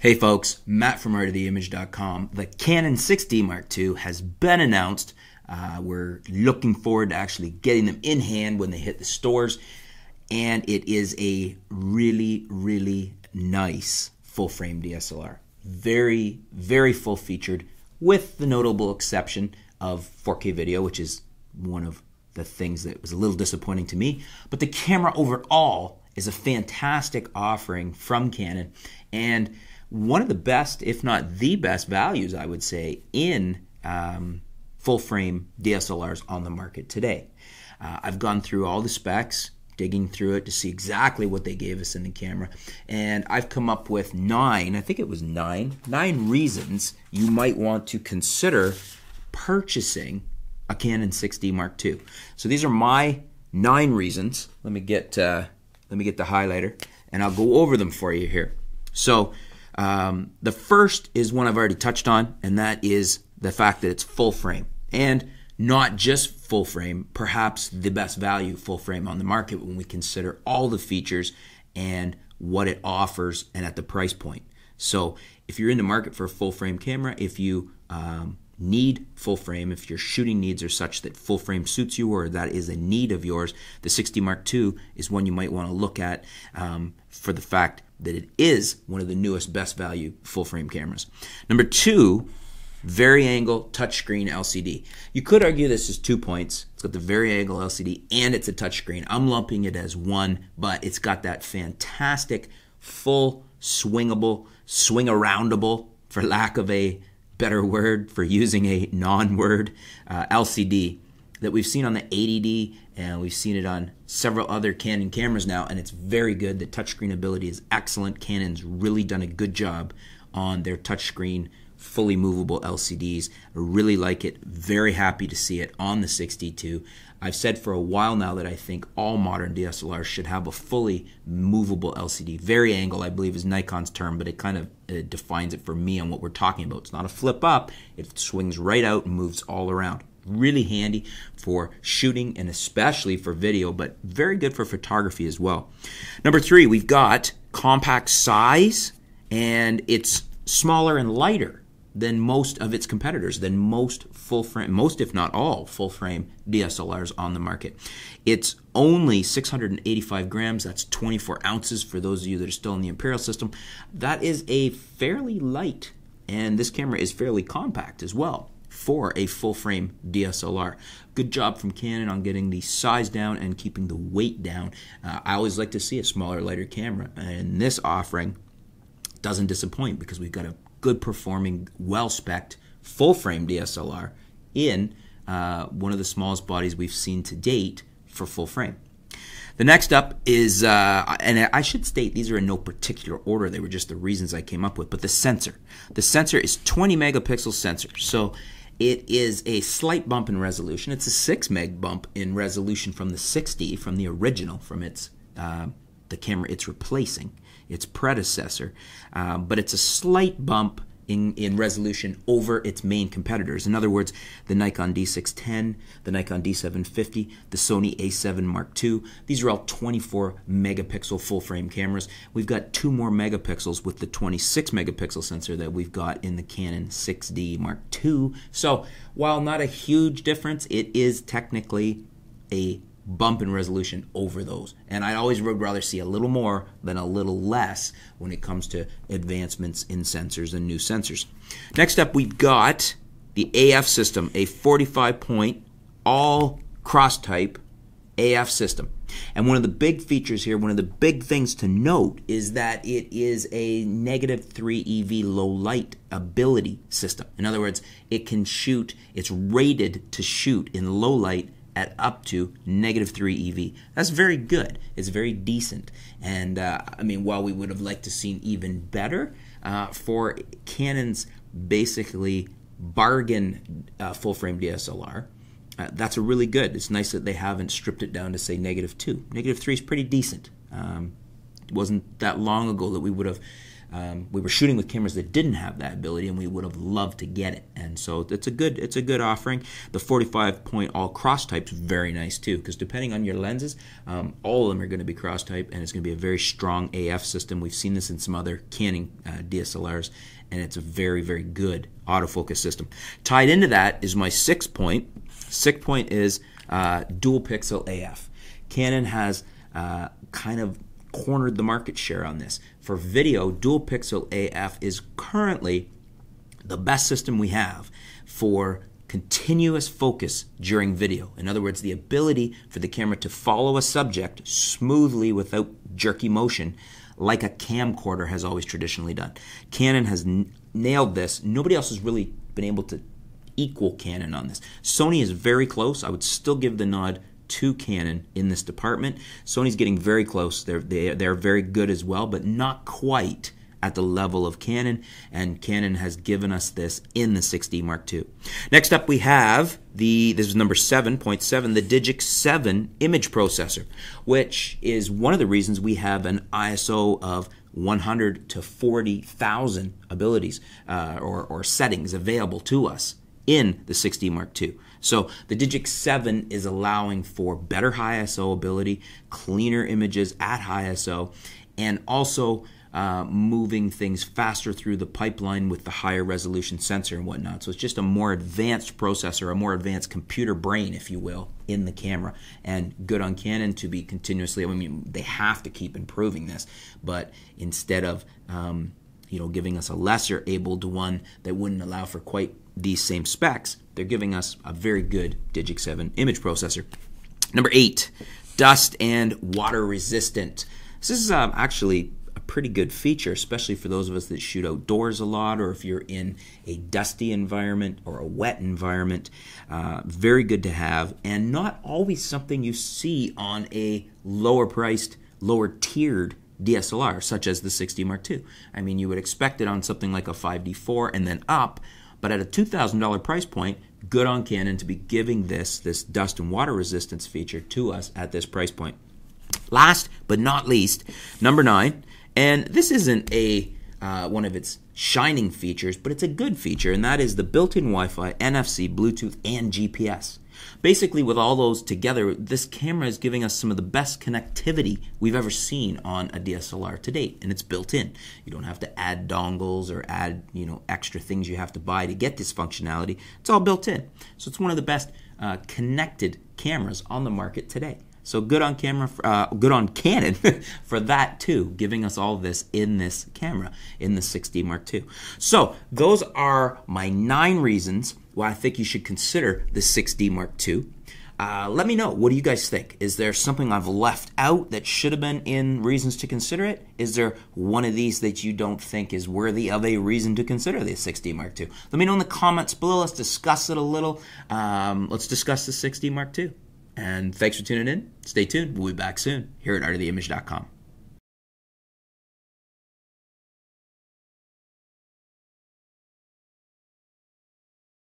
Hey folks, Matt from artoftheimage.com. The Canon 6D Mark II has been announced. We're looking forward to actually getting them in hand when they hit the stores. And it is a really, really nice full-frame DSLR. Very, very full-featured, with the notable exception of 4K video, which is one of the things that was a little disappointing to me. But the camera overall is a fantastic offering from Canon, and one of the best, if not the best values, I would say, in full-frame DSLRs on the market today. I've gone through all the specs, digging through it to see exactly what they gave us in the camera, and I've come up with nine reasons you might want to consider purchasing a Canon 6D Mark II. So these are my 9 reasons. Let me get the highlighter, and I'll go over them for you here. So the first is one I've already touched on, and that is the fact that it's full frame, and not just full frame, perhaps the best value full frame on the market when we consider all the features and what it offers and at the price point. So if you're in the market for a full frame camera, if you need full frame, if your shooting needs are such that full frame suits you or that is a need of yours, the 6D Mark II is one you might want to look at for the fact that it is one of the newest best value full frame cameras. Number 2, vari-angle touchscreen LCD. You could argue this is 2 points. It's got the vari-angle LCD and it's a touchscreen. I'm lumping it as one, but it's got that fantastic full swingable, swing-aroundable, for lack of a better word for using a non-word, LCD that we've seen on the 80D, and we've seen it on several other Canon cameras now, and it's very good. The touchscreen ability is excellent. Canon's really done a good job on their touchscreen fully movable LCDs. I really like it. Very happy to see it on the 6D2. I've said for a while now that I think all modern DSLRs should have a fully movable LCD. Vari-angle, I believe, is Nikon's term, but it kind of defines it for me on what we're talking about. It's not a flip up. It swings right out and moves all around. Really handy for shooting and especially for video, but very good for photography as well. Number 3, we've got compact size, and it's smaller and lighter than most of its competitors, than most full-frame, most if not all full-frame DSLRs on the market. It's only 685 grams, that's 24 ounces for those of you that are still in the Imperial system. That is a fairly light, and this camera is fairly compact as well for a full-frame DSLR. Good job from Canon on getting the size down and keeping the weight down. I always like to see a smaller, lighter camera, and this offering doesn't disappoint because we've got a good performing, well-spec'd, full-frame DSLR in one of the smallest bodies we've seen to date for full-frame. The next up is, and I should state these are in no particular order, they were just the reasons I came up with, but the sensor. The sensor is 20 megapixel sensor, so it is a slight bump in resolution. It's a 6 meg bump in resolution from the 6D, from the original, from its the camera it's replacing, its predecessor, but it's a slight bump in resolution over its main competitors. In other words, the Nikon D610, the Nikon D750, the Sony A7 Mark II, these are all 24 megapixel full frame cameras. We've got 2 more megapixels with the 26 megapixel sensor that we've got in the Canon 6D Mark II. So while not a huge difference, it is technically a bump in resolution over those, and I always would rather see a little more than a little less when it comes to advancements in sensors and new sensors. Next up, we've got the AF system, a 45-point all cross type AF system, and one of the big features here, one of the big things to note, is that it is a -3 EV low light ability system. In other words, it can shoot, it's rated to shoot in low light at up to -3 EV. That's very good. It's very decent. And I mean, while we would have liked to seen even better for Canon's basically bargain full-frame DSLR, that's a really good. It's nice that they haven't stripped it down to say -2. -3 is pretty decent. It wasn't that long ago that we would have we were shooting with cameras that didn't have that ability, and we would have loved to get it. And so it's a good offering. The 45-point all cross type is very nice too, because depending on your lenses, all of them are going to be cross type, and it's going to be a very strong AF system. We've seen this in some other Canon DSLRs, and it's a very, very good autofocus system. Tied into that is my 6-point. 6-point is dual pixel AF. Canon has kind of cornered the market share on this. For video, dual pixel AF is currently the best system we have for continuous focus during video. In other words, the ability for the camera to follow a subject smoothly without jerky motion, like a camcorder has always traditionally done. Canon has nailed this. Nobody else has really been able to equal Canon on this. Sony is very close. I would still give the nod to Canon in this department. Sony's getting very close. They're very good as well, but not quite at the level of Canon, and Canon has given us this in the 6D Mark II. Next up we have this is number 7.7, the Digic 7 image processor, which is one of the reasons we have an ISO of 100 to 40,000 abilities or settings available to us in the 6D Mark II. So the Digic 7 is allowing for better high ISO ability, cleaner images at high ISO, and also moving things faster through the pipeline with the higher resolution sensor and whatnot. So it's just a more advanced processor, a more advanced computer brain, if you will, in the camera. And good on Canon to be continuously, I mean, they have to keep improving this, but instead of giving us a lesser abled one that wouldn't allow for quite these same specs, they're giving us a very good Digic 7 image processor. Number 8, dust and water resistant. This is actually a pretty good feature, especially for those of us that shoot outdoors a lot, or if you're in a dusty environment or a wet environment. Very good to have, and not always something you see on a lower priced, lower tiered DSLR, such as the 6D Mark II. I mean, you would expect it on something like a 5D4 and then up, but at a $2,000 price point, good on Canon to be giving this dust and water resistance feature to us at this price point. Last but not least, number 9, and this isn't a one of its shining features, but it's a good feature, and that is the built-in Wi-Fi, NFC, Bluetooth, and GPS. Basically, with all those together, this camera is giving us some of the best connectivity we've ever seen on a DSLR to date, and it's built in. You don't have to add dongles or add extra things you have to buy to get this functionality. It's all built in. So it's one of the best connected cameras on the market today. So good on Canon for that too, giving us all this in this camera, in the 6D Mark II. So those are my 9 reasons why I think you should consider the 6D Mark II. Let me know, what do you guys think? Is there something I've left out that should have been in reasons to consider it? Is there one of these that you don't think is worthy of a reason to consider the 6D Mark II? Let me know in the comments below. Let's discuss it a little. Let's discuss the 6D Mark II. And thanks for tuning in. Stay tuned. We'll be back soon here at artoftheimage.com.